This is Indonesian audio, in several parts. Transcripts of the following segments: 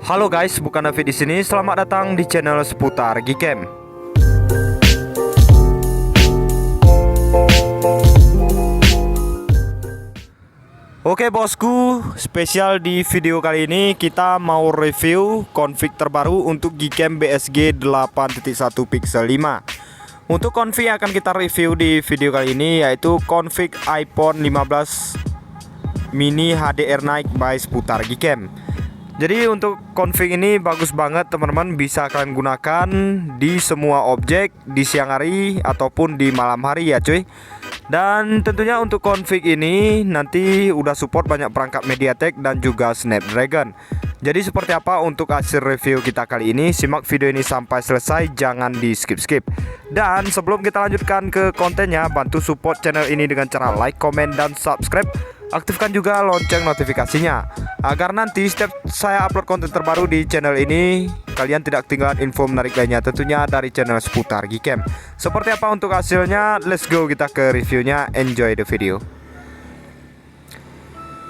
Halo guys, bukan Navi di sini. Selamat datang di channel seputar Gcam. Oke bosku, spesial di video kali ini kita mau review config terbaru untuk Gcam BSG 8.1 Pixel 5. Untuk config yang akan kita review di video kali ini yaitu config iPhone 15 mini HDR Night by seputar Gcam. Jadi untuk config ini bagus banget teman-teman, bisa kalian gunakan di semua objek di siang hari ataupun di malam hari ya cuy. Dan tentunya untuk config ini nanti udah support banyak perangkat MediaTek dan juga Snapdragon. Jadi seperti apa untuk hasil review kita kali ini? Simak video ini sampai selesai, jangan di skip-skip. Dan sebelum kita lanjutkan ke kontennya, bantu support channel ini dengan cara like, comment, dan subscribe. Aktifkan juga lonceng notifikasinya agar nanti setiap saya upload konten terbaru di channel ini kalian tidak ketinggalan info menarik lainnya, tentunya dari channel seputar Gcam. Seperti apa untuk hasilnya? Let's go, kita ke reviewnya. Enjoy the video.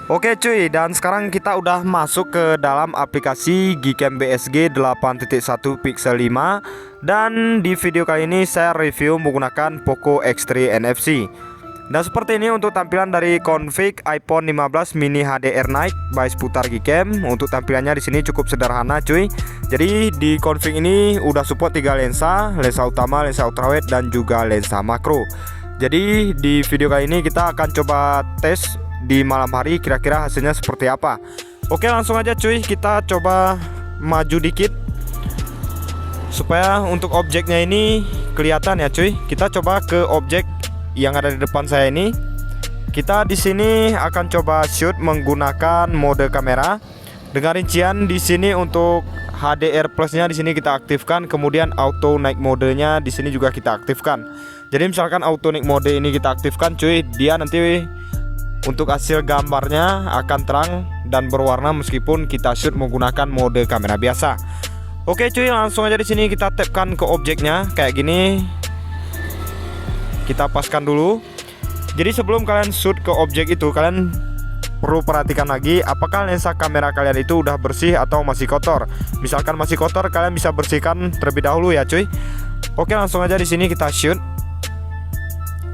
Oke cuy, dan sekarang kita udah masuk ke dalam aplikasi Gcam BSG 8.1 Pixel 5. Dan di video kali ini saya review menggunakan Poco X3 NFC. Dan seperti ini untuk tampilan dari config iPhone 15 mini HDR Night by seputar Gcam. Untuk tampilannya di sini cukup sederhana cuy. Jadi di config ini udah support 3 lensa utama, lensa ultrawide, dan juga lensa makro. Jadi di video kali ini kita akan coba tes di malam hari kira-kira hasilnya seperti apa. Oke, langsung aja cuy, kita coba maju dikit supaya untuk objeknya ini kelihatan ya cuy. Kita coba ke objek yang ada di depan saya ini. Kita di sini akan coba shoot menggunakan mode kamera dengan rincian di sini untuk HDR plusnya di sini kita aktifkan, kemudian auto night modenya di sini juga kita aktifkan. Jadi misalkan auto night mode ini kita aktifkan cuy, dia nanti untuk hasil gambarnya akan terang dan berwarna meskipun kita shoot menggunakan mode kamera biasa. Oke cuy, langsung aja di sini kita tapkan ke objeknya kayak gini. Kita paskan dulu. Jadi sebelum kalian shoot ke objek itu, kalian perlu perhatikan lagi apakah lensa kamera kalian itu udah bersih atau masih kotor. Misalkan masih kotor, kalian bisa bersihkan terlebih dahulu ya cuy. Oke, langsung aja di sini kita shoot.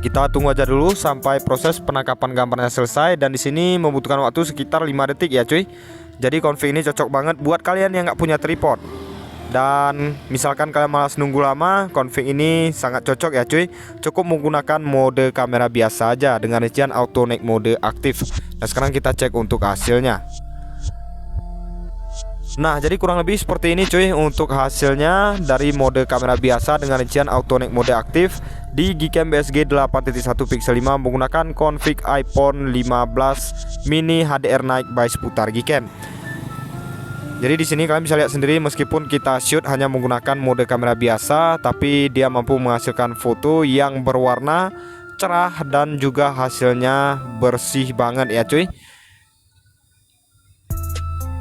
Kita tunggu aja dulu sampai proses penangkapan gambarnya selesai, dan di sini membutuhkan waktu sekitar 5 detik ya cuy. Jadi config ini cocok banget buat kalian yang nggak punya tripod. Dan misalkan kalian malas nunggu lama, config ini sangat cocok ya cuy. Cukup menggunakan mode kamera biasa aja dengan rincian auto night mode aktif. Nah sekarang kita cek untuk hasilnya. Nah jadi kurang lebih seperti ini cuy untuk hasilnya dari mode kamera biasa dengan rincian auto night mode aktif di Gcam BSG 8.1 Pixel 5 menggunakan config iPhone 15 mini HDR Night by seputar Gcam. Jadi di sini kalian bisa lihat sendiri, meskipun kita shoot hanya menggunakan mode kamera biasa, tapi dia mampu menghasilkan foto yang berwarna cerah dan juga hasilnya bersih banget ya cuy.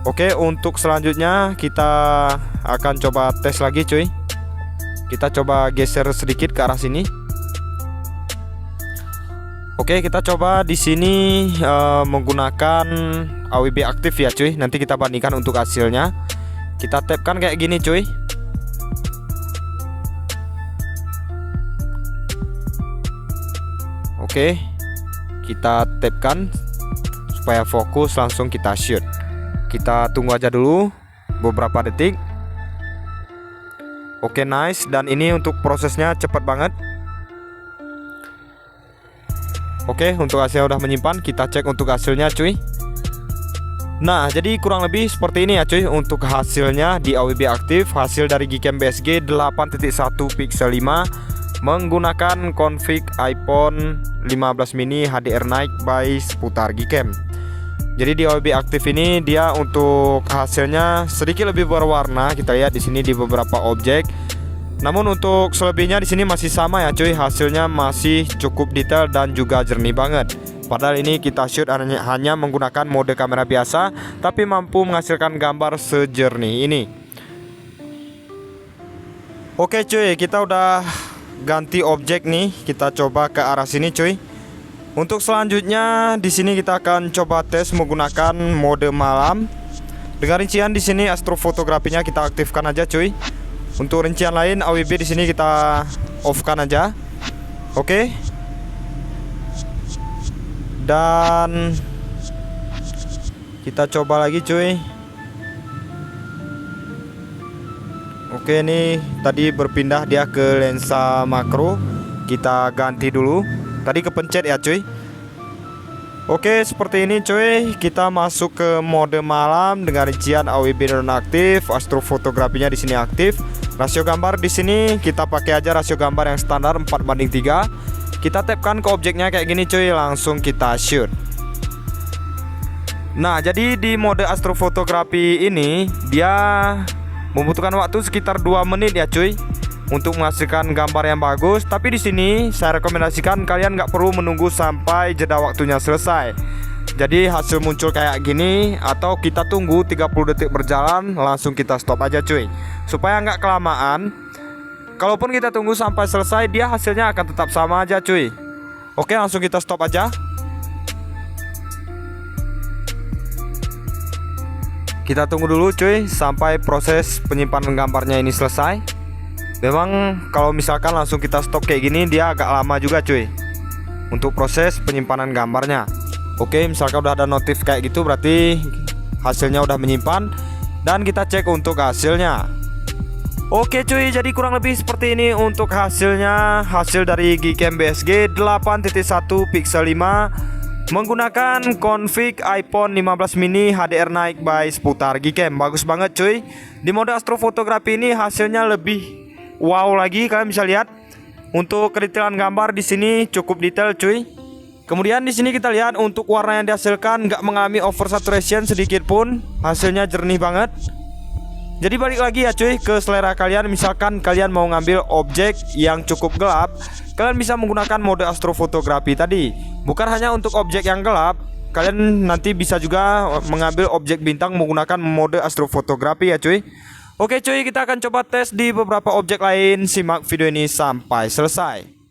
Oke, untuk selanjutnya kita akan coba tes lagi cuy. Kita coba geser sedikit ke arah sini. Oke, kita coba di sini menggunakan AWB aktif ya cuy. Nanti kita bandingkan untuk hasilnya. Kita tapkan kayak gini cuy. Oke, kita tapkan supaya fokus, langsung kita shoot. Kita tunggu aja dulu beberapa detik. Oke, nice. Dan ini untuk prosesnya cepat banget. Oke, untuk hasilnya udah menyimpan. Kita cek untuk hasilnya cuy. Nah jadi kurang lebih seperti ini ya cuy untuk hasilnya di AWB aktif. Hasil dari Gcam BSG 8.1 Pixel 5 menggunakan config iPhone 15 mini HDR Night by seputar Gcam. Jadi di AWB aktif ini dia untuk hasilnya sedikit lebih berwarna. Kita lihat di sini di beberapa objek. Namun untuk selebihnya di sini masih sama ya cuy, hasilnya masih cukup detail dan juga jernih banget. Padahal ini kita shoot hanya menggunakan mode kamera biasa, tapi mampu menghasilkan gambar sejernih ini. Oke cuy, kita udah ganti objek nih. Kita coba ke arah sini cuy. Untuk selanjutnya di sini kita akan coba tes menggunakan mode malam. Dengan rincian di sini astrofotografinya kita aktifkan aja cuy. Untuk rincian lain AWB di sini kita off-kan aja. Oke. Dan kita coba lagi cuy. Oke, nih tadi berpindah dia ke lensa makro. Kita ganti dulu. Tadi kepencet ya cuy. Oke, seperti ini cuy. Kita masuk ke mode malam dengan rincian AWB nonaktif, astrofotografinya di sini aktif. Rasio gambar di sini kita pakai aja rasio gambar yang standar 4:3. Kita tapkan ke objeknya kayak gini cuy, langsung kita shoot. Nah, jadi di mode astrofotografi ini dia membutuhkan waktu sekitar 2 menit ya cuy untuk menghasilkan gambar yang bagus. Tapi di sini saya rekomendasikan kalian nggak perlu menunggu sampai jeda waktunya selesai. Jadi hasil muncul kayak gini, atau kita tunggu 30 detik berjalan langsung kita stop aja cuy, supaya nggak kelamaan. Kalaupun kita tunggu sampai selesai, dia hasilnya akan tetap sama aja cuy. Oke, langsung kita stop aja. Kita tunggu dulu cuy sampai proses penyimpanan gambarnya ini selesai. Memang kalau misalkan langsung kita stop kayak gini, dia agak lama juga cuy untuk proses penyimpanan gambarnya. Oke, misalkan udah ada notif kayak gitu, berarti hasilnya udah menyimpan. Dan kita cek untuk hasilnya. Oke cuy, jadi kurang lebih seperti ini untuk hasilnya. Hasil dari Gcam BSG 8.1 Pixel 5 menggunakan config iPhone 15 mini HDR naik by seputar Gcam. Bagus banget cuy. Di mode astrofotografi ini hasilnya lebih wow lagi, kalian bisa lihat. Untuk kedetailan gambar di sini cukup detail cuy. Kemudian di sini kita lihat untuk warna yang dihasilkan nggak mengalami oversaturation sedikit pun. Hasilnya jernih banget. Jadi balik lagi ya cuy ke selera kalian. Misalkan kalian mau ngambil objek yang cukup gelap, kalian bisa menggunakan mode astrofotografi tadi. Bukan hanya untuk objek yang gelap, kalian nanti bisa juga mengambil objek bintang menggunakan mode astrofotografi ya cuy. Oke cuy, kita akan coba tes di beberapa objek lain. Simak video ini sampai selesai.